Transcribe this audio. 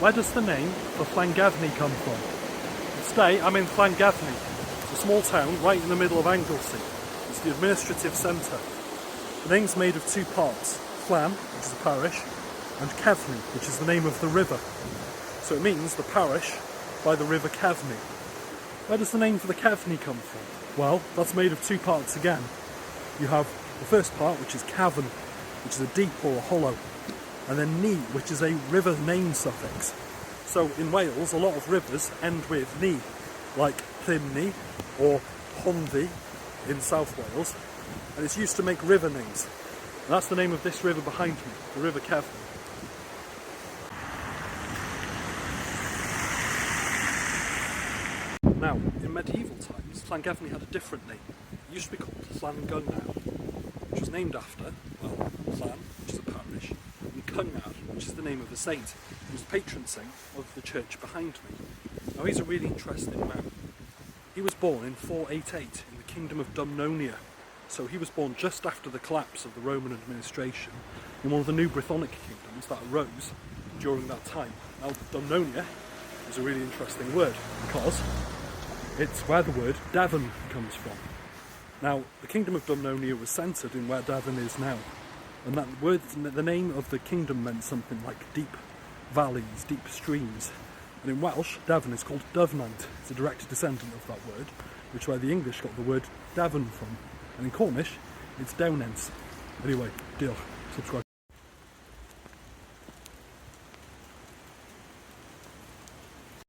Where does the name of Llangefni come from? Today I'm in Llangefni. It's a small town right in the middle of Anglesey. It's the administrative centre. The name's made of two parts, Llan, which is a parish, and Cefni, which is the name of the river. So it means the parish by the river Cefni. Where does the name for the Cefni come from? Well, that's made of two parts again. You have the first part, which is cavern, which is a deep or a hollow, and then ni, which is a river name suffix. So in Wales, a lot of rivers end with ni, like Llangefni or Llangefni in South Wales, and it's used to make river names. And that's the name of this river behind me, the River Cefni. Now, in medieval times, Llangefni had a different name. It used to be called Llangefni, which was named after, well, Llan, which is a parish, and Cyngar, which is the name of a saint, who was the patron saint of the church behind me. Now, he's a really interesting man. He was born in 488 in the kingdom of Dumnonia, so he was born just after the collapse of the Roman administration in one of the new Brythonic kingdoms that arose during that time. Now, Dumnonia is a really interesting word because it's where the word Devon comes from. Now, the kingdom of Dumnonia was centred in where Devon is now, and that word, the name of the kingdom meant something like deep valleys, deep streams, and in Welsh, Devon is called Dyfnant. It's a direct descendant of that word, which is where the English got the word Devon from, and in Cornish, it's Downends. Anyway, diolch, subscribe.